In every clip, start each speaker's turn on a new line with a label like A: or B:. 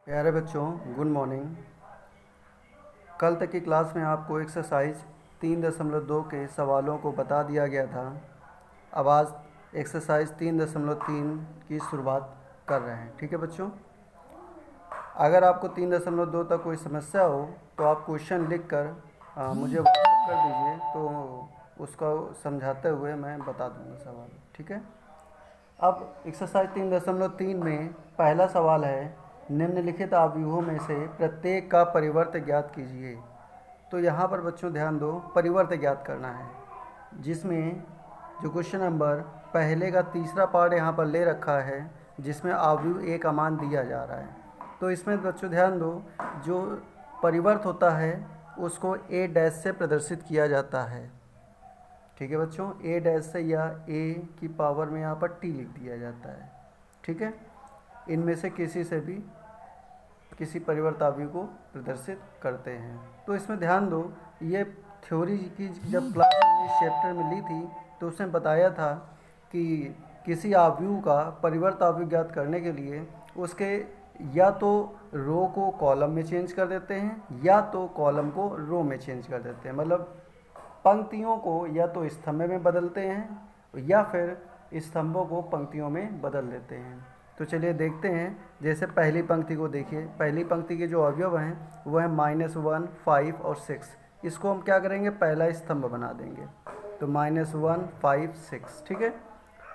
A: प्यारे बच्चों, good morning. कल तक की क्लास में आपको एक्सरसाइज 3.2 के सवालों को बता दिया गया था। अब आज एक्सरसाइज 3.3 की शुरुआत कर रहे हैं। ठीक है बच्चों, अगर आपको 3.2 तक कोई समस्या हो तो आप क्वेश्चन लिख कर मुझे व्हाट्सएप कर दीजिए, तो उसका समझाते हुए मैं बता दूंगा सवाल। ठीक है। अब एक्सरसाइज 3.3 में पहला सवाल है, निम्नलिखित अवयवों में से प्रत्येक का परिवर्त ज्ञात कीजिए। तो यहाँ पर बच्चों ध्यान दो, परिवर्त ज्ञात करना है, जिसमें जो क्वेश्चन नंबर पहले का तीसरा पार्ट यहाँ पर ले रखा है, जिसमें अवयव ए का मान दिया जा रहा है। तो इसमें बच्चों ध्यान दो, जो परिवर्त होता है उसको ए डैश से प्रदर्शित किया जाता है। ठीक है बच्चों, ए डैश से या ए की पावर में यहाँ पर टी लिख दिया जाता है। ठीक है, इनमें से किसी से भी किसी परिवर्त अवयव को प्रदर्शित करते हैं। तो इसमें ध्यान दो, ये थ्योरी की जब क्लास हमने इस चैप्टर में ली थी तो उसने बताया था कि किसी अवयव का परिवर्त अवयव ज्ञात करने के लिए उसके या तो रो को कॉलम में चेंज कर देते हैं या तो कॉलम को रो में चेंज कर देते हैं। मतलब पंक्तियों को या तो स्तंभ में बदलते हैं या फिर स्तंभों को पंक्तियों में बदल देते हैं। तो चलिए देखते हैं। जैसे पहली पंक्ति को देखिए, पहली पंक्ति के जो अवयव हैं वो है -1, 5 और 6। इसको हम क्या करेंगे, पहला स्तंभ बना देंगे। तो -1, 5, 6। ठीक है।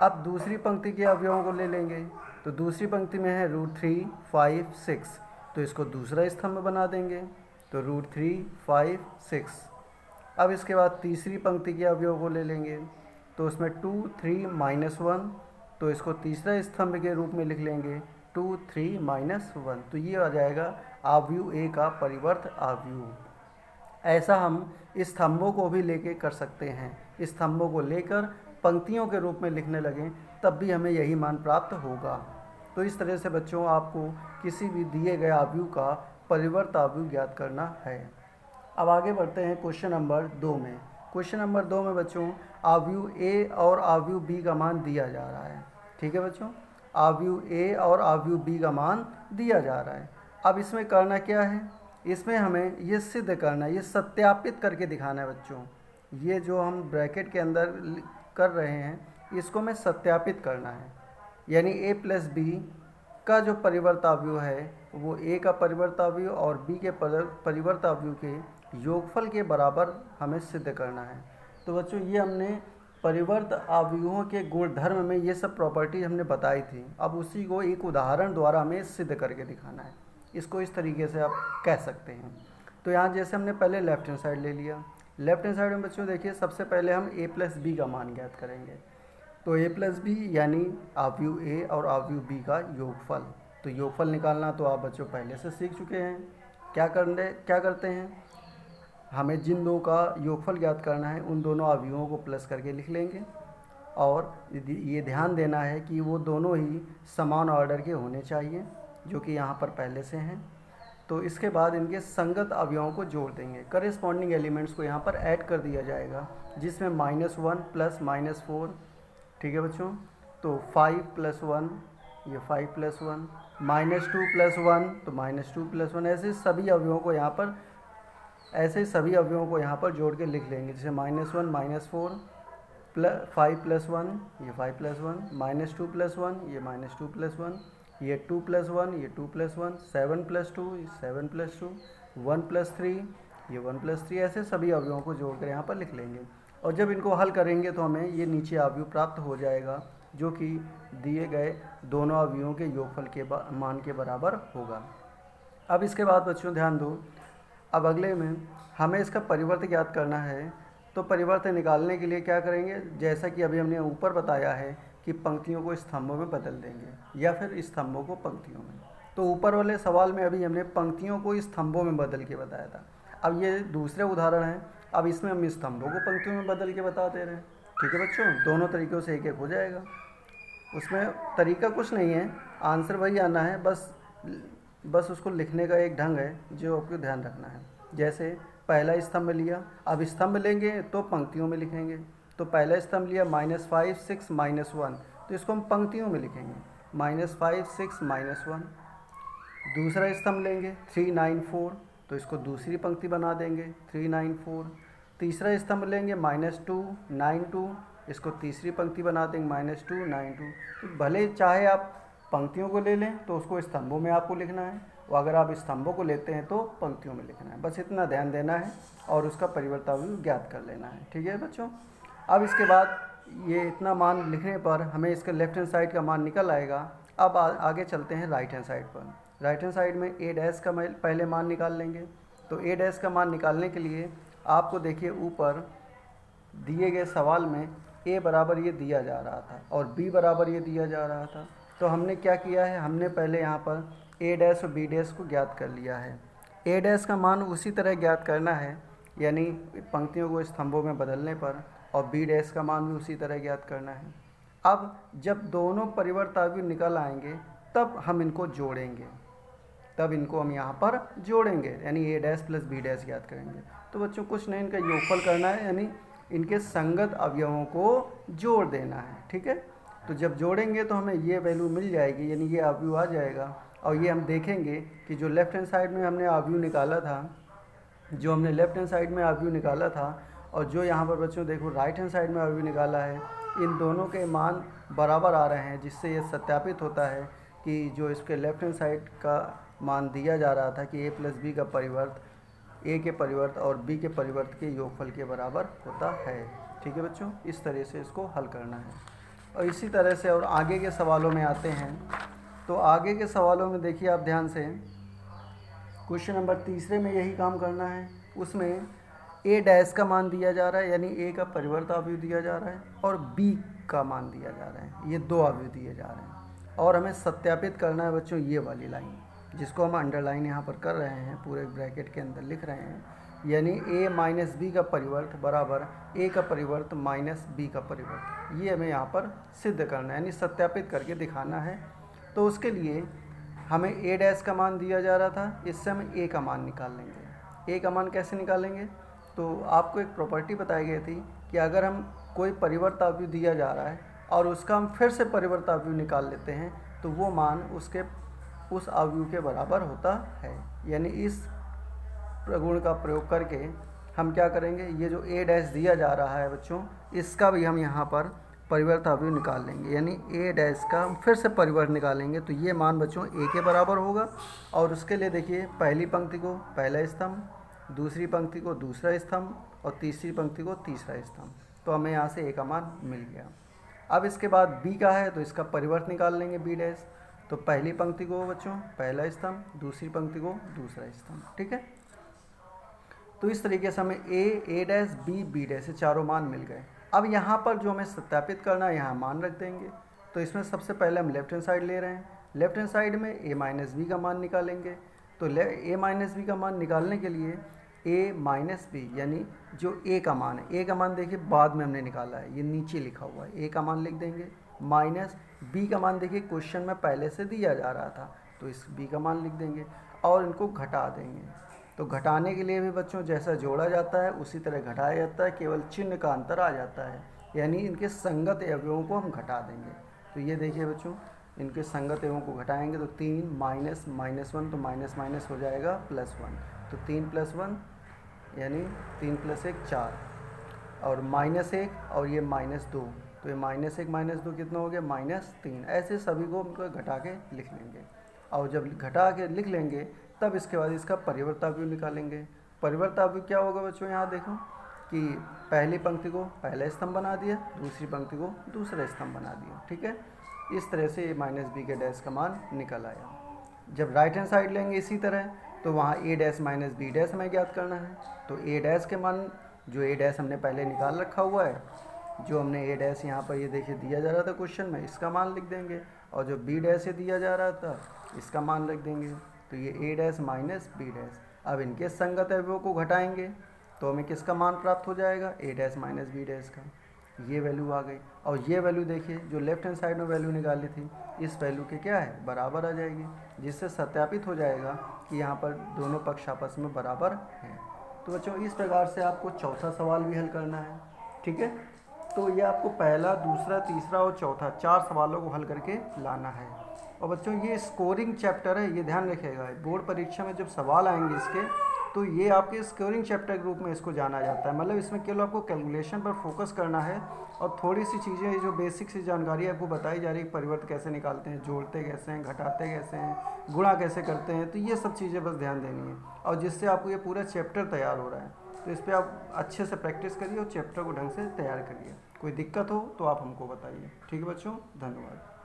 A: अब दूसरी पंक्ति के अवयवों को ले लेंगे। तो दूसरी पंक्ति में है √3, 5, 6। तो इसको दूसरा स्तंभ बना देंगे। तो √3, 5, 6। अब इसके बाद तीसरी पंक्ति के अवयव को ले लेंगे। तो उसमें 2, 3, -1। तो इसको तीसरा स्तंभ के रूप में लिख लेंगे 2, 3, -1। तो ये आ जाएगा अवयव ए का परिवर्त अवयव। ऐसा हम स्तंभों को भी लेके कर सकते हैं। स्तंभों को लेकर पंक्तियों के रूप में लिखने लगें तब भी हमें यही मान प्राप्त होगा। तो इस तरह से बच्चों आपको किसी भी दिए गए अवयव का परिवर्त अवयव ज्ञात करना है। अब आगे बढ़ते हैं क्वेश्चन नंबर 2 में। क्वेश्चन नंबर 2 में बच्चों अवयव ए और अवयव बी का मान दिया जा रहा है। ठीक है बच्चों, अवयव ए और अवयव बी का मान दिया जा रहा है। अब इसमें करना क्या है, इसमें हमें ये सिद्ध करना है, ये सत्यापित करके दिखाना है बच्चों। ये जो हम ब्रैकेट के अंदर कर रहे हैं इसको हमें सत्यापित करना है। यानी a प्लस बी का जो परिवर्त अवयव है वो a का परिवर्त अवयव और b के परिवर्त अवयव के योगफल के बराबर हमें सिद्ध करना है। तो बच्चों ये हमने परिवर्त अवयवों के गुणधर्म में ये सब प्रॉपर्टी हमने बताई थी। अब उसी को एक उदाहरण द्वारा हमें सिद्ध करके दिखाना है। इसको इस तरीके से आप कह सकते हैं। तो यहाँ जैसे हमने पहले लेफ्ट हैंड साइड ले लिया। लेफ्ट हैंड साइड में बच्चों देखिए, सबसे पहले हम a प्लस बी का मान ज्ञात करेंगे। तो a प्लस बी यानी अवयव ए और अवयव बी का योगफल। तो योगफल निकालना तो आप बच्चों पहले से सीख चुके हैं। क्या करते हैं, हमें जिन दो का योगफल ज्ञात करना है उन दोनों अवयवों को प्लस करके लिख लेंगे। और ये ध्यान देना है कि वो दोनों ही समान ऑर्डर के होने चाहिए, जो कि यहाँ पर पहले से हैं। तो इसके बाद इनके संगत अवयवों को जोड़ देंगे। करेस्पॉन्डिंग एलिमेंट्स को यहाँ पर ऐड कर दिया जाएगा, जिसमें -1 प्लस -4। ठीक है बच्चों। तो 5 + 1 ये 5 + 1, -2 + 1 तो -2 + 1। ऐसे सभी अवयवों को यहाँ पर जोड़ के लिख लेंगे। जैसे -1 -4 5 + 1 ये 5 + 1, -2 + 1 ये -2 + 1, ये 2 + 1 ये 2 + 1, 7 + 2 ये 7 + 2, 1 + 3 ये 1 + 3। ऐसे सभी अवयवों को जोड़कर यहाँ पर लिख लेंगे। और जब इनको हल करेंगे तो हमें ये नीचे अवयव प्राप्त हो जाएगा, जो कि दिए गए दोनों अवयवों के योगफल के मान के बराबर होगा। अब इसके बाद बच्चों ध्यान दो, अब अगले में हमें इसका परिवर्त ज्ञात करना है। तो परिवर्त निकालने के लिए क्या करेंगे, जैसा कि अभी हमने ऊपर बताया है कि पंक्तियों को स्तंभों में बदल देंगे या फिर स्तंभों को पंक्तियों में। तो ऊपर वाले सवाल में अभी हमने पंक्तियों को स्तंभों में बदल के बताया था। अब ये दूसरे उदाहरण है, अब इसमें हम स्तंभों को पंक्तियों में बदल के बता दे रहे हैं। ठीक है बच्चों, दोनों तरीक़ों से एक एक हो जाएगा। उसमें तरीका कुछ नहीं है, आंसर वही आना है, बस उसको लिखने का एक ढंग है जो आपको ध्यान रखना है। जैसे पहला स्तंभ लिया, अब स्तंभ लेंगे तो पंक्तियों में लिखेंगे। तो पहला स्तंभ लिया -5, 6, -1, तो इसको हम पंक्तियों में लिखेंगे। -5, 6, -1। दूसरा स्तंभ लेंगे 394, तो इसको दूसरी पंक्ति बना देंगे 394। तीसरा स्तंभ लेंगे -292, इसको तीसरी पंक्ति बना देंगे -292। तो भले चाहे आप पंक्तियों को ले लें तो उसको स्तंभों में आपको लिखना है, और अगर आप स्तंभों को लेते हैं तो पंक्तियों में लिखना है। बस इतना ध्यान देना है और उसका परिवर्तन ज्ञात कर लेना है। ठीक है बच्चों। अब इसके बाद ये इतना मान लिखने पर हमें इसका लेफ्ट हैंड साइड का मान निकल आएगा। अब आगे चलते हैं राइट हैंड साइड पर। राइट हैंड साइड में ए डैश का पहले मान निकाल लेंगे। तो ए डैश का मान निकालने के लिए आपको देखिए ऊपर दिए गए सवाल में ए बराबर ये दिया जा रहा था और बी बराबर ये दिया जा रहा था। तो हमने क्या किया है, हमने पहले यहाँ पर ए डैश और बी डैश को ज्ञात कर लिया है। ए डैश का मान उसी तरह ज्ञात करना है, यानी पंक्तियों को स्तंभों में बदलने पर, और बी डैश का मान भी उसी तरह ज्ञात करना है। अब जब दोनों परिवर्तन निकल आएंगे तब हम इनको जोड़ेंगे, तब इनको हम यहाँ पर जोड़ेंगे, यानी ए डैश प्लस बी डैश ज्ञात करेंगे। तो बच्चों कुछ नहीं, इनका योगफल करना है, यानी इनके संगत अवयवों को जोड़ देना है। ठीक है। तो जब जोड़ेंगे तो हमें ये वैल्यू मिल जाएगी, यानी ये अवयव आ जाएगा। और ये हम देखेंगे कि जो लेफ्ट हैंड साइड में हमने अवयव निकाला था, जो हमने लेफ्ट हैंड साइड में अवयव निकाला था और जो यहाँ पर बच्चों देखो राइट हैंड साइड में अवयव निकाला है, इन दोनों के मान बराबर आ रहे हैं, जिससे ये सत्यापित होता है कि जो इसके लेफ्ट हैंड साइड का मान दिया जा रहा था कि ए प्लस बी का परिवर्त ए के परिवर्त और बी के परिवर्त के योगफल के बराबर होता है। ठीक है बच्चों, इस तरह से इसको हल करना है। और इसी तरह से और आगे के सवालों में आते हैं। तो आगे के सवालों में देखिए आप ध्यान से, क्वेश्चन नंबर तीसरे में यही काम करना है। उसमें ए डैश का मान दिया जा रहा है, यानी ए का परिवर्त अवयव दिया जा रहा है, और बी का मान दिया जा रहा है, ये दो अवयव दिए जा रहे हैं। और हमें सत्यापित करना है बच्चों ये वाली लाइन, जिसको हम अंडरलाइन यहाँ पर कर रहे हैं, पूरे ब्रैकेट के अंदर लिख रहे हैं, यानी ए माइनस बी का परिवर्त बराबर ए का परिवर्त माइनस बी का परिवर्त। ये हमें यहाँ पर सिद्ध करना है, यानी सत्यापित करके दिखाना है। तो उसके लिए हमें ए डैश का मान दिया जा रहा था, इससे हम ए का मान निकाल लेंगे। ए का मान कैसे निकालेंगे, तो आपको एक प्रॉपर्टी बताई गई थी कि अगर हम कोई परिवर्त अवयव दिया जा रहा है और उसका हम फिर से परिवर्त अवयव निकाल लेते हैं तो वो मान उसके उस अवयव के बराबर होता है। यानी इस प्रगुण का प्रयोग करके हम क्या करेंगे, ये जो ए डैश दिया जा रहा है बच्चों, इसका भी हम यहाँ पर परिवर्त अवयव निकाल लेंगे, यानी ए डैश का हम फिर से परिवर्त निकालेंगे। तो ये मान बच्चों ए के बराबर होगा। और उसके लिए देखिए पहली पंक्ति को पहला स्तंभ, दूसरी पंक्ति को दूसरा स्तंभ और तीसरी पंक्ति को तीसरा स्तंभ। तो हमें यहाँ से ए का मान मिल गया। अब इसके बाद बी का है तो इसका परिवर्त निकाल लेंगे बी डैश। तो पहली पंक्ति को बच्चों पहला स्तंभ, दूसरी पंक्ति को दूसरा स्तंभ। ठीक है। तो इस तरीके से हमें ए डैश बी डैश से चारों मान मिल गए। अब यहाँ पर जो हमें सत्यापित करना है, यहाँ मान रख देंगे। तो इसमें सबसे पहले हम लेफ्ट हैंड साइड ले रहे हैं। लेफ्ट हैंड साइड में ए माइनस बी का मान निकालेंगे। तो ए माइनस बी का मान निकालने के लिए ए माइनस बी, यानी जो ए का मान है, ए का मान देखिए बाद में हमने निकाला है, ये नीचे लिखा हुआ है, ए का मान लिख देंगे। माइनस बी का मान देखिए क्वेश्चन में पहले से दिया जा रहा था, तो इस बी का मान लिख देंगे और इनको घटा देंगे। तो घटाने के लिए भी बच्चों जैसा जोड़ा जाता है उसी तरह घटाया जाता है, केवल चिन्ह का अंतर आ जाता है, यानी इनके संगत अवयवों को हम घटा देंगे। तो ये देखिए बच्चों, इनके संगत अवयवों को घटाएंगे तो 3 माइनस माइनस 1, तो माइनस माइनस हो जाएगा +1। तो 3 + 1 यानी 3 + 1 4, और -1 और ये -2, तो ये -1 -2 कितना हो गया -3। ऐसे सभी को हमको घटा के लिख लेंगे। और जब घटा के लिख लेंगे तब इसके बाद इसका परिवर्त अवयव निकालेंगे। परिवर्त अवयव क्या होगा बच्चों, यहाँ देखो कि पहली पंक्ति को पहला स्तंभ बना दिया, दूसरी पंक्ति को दूसरा स्तंभ बना दिया। ठीक है। इस तरह से माइनस बी के डैश का मान निकल आया। जब राइट हैंड साइड लेंगे इसी तरह, तो वहाँ ए डैश माइनस बी डैश हमें ज्ञात करना है। तो ए डैश के मान, जो ए डैश हमने पहले निकाल रखा हुआ है, जो हमने ए डैश यहाँ पर ये देखिए दिया जा रहा था क्वेश्चन में, इसका मान लिख देंगे। और जो बी डैश से दिया जा रहा था इसका मान लिख देंगे। तो ये ए डैश माइनस बी डैश। अब इनके संगत अवयवों को घटाएंगे तो हमें किसका मान प्राप्त हो जाएगा, ए डैश माइनस बी डैश का। ये वैल्यू आ गई। और ये वैल्यू देखिए जो लेफ्ट हैंड साइड में वैल्यू निकाली थी, इस वैल्यू के क्या है, बराबर आ जाएगी, जिससे सत्यापित हो जाएगा कि यहाँ पर दोनों पक्ष आपस में बराबर हैं। तो बच्चों इस प्रकार से आपको चौथा सवाल भी हल करना है। ठीक है। तो ये आपको पहला, दूसरा, तीसरा और चौथा 4 सवालों को हल करके लाना है। और बच्चों ये स्कोरिंग चैप्टर है, ये ध्यान रखिएगा। बोर्ड परीक्षा में जब सवाल आएंगे इसके, तो ये आपके स्कोरिंग चैप्टर के रूप में इसको जाना जाता है। मतलब इसमें केवल आपको कैलकुलेशन पर फोकस करना है और थोड़ी सी चीज़ें जो बेसिक सी जानकारी आपको बताई जा रही है, परिवर्त कैसे निकालते हैं, जोड़ते कैसे हैं, घटाते कैसे हैं, गुणा कैसे करते हैं, तो ये सब चीज़ें बस ध्यान देनी है। और जिससे आपको ये पूरा चैप्टर तैयार हो रहा है, तो इस पर आप अच्छे से प्रैक्टिस करिए और चैप्टर को ढंग से तैयार करिए। कोई दिक्कत हो तो आप हमको बताइए। ठीक है बच्चों, धन्यवाद।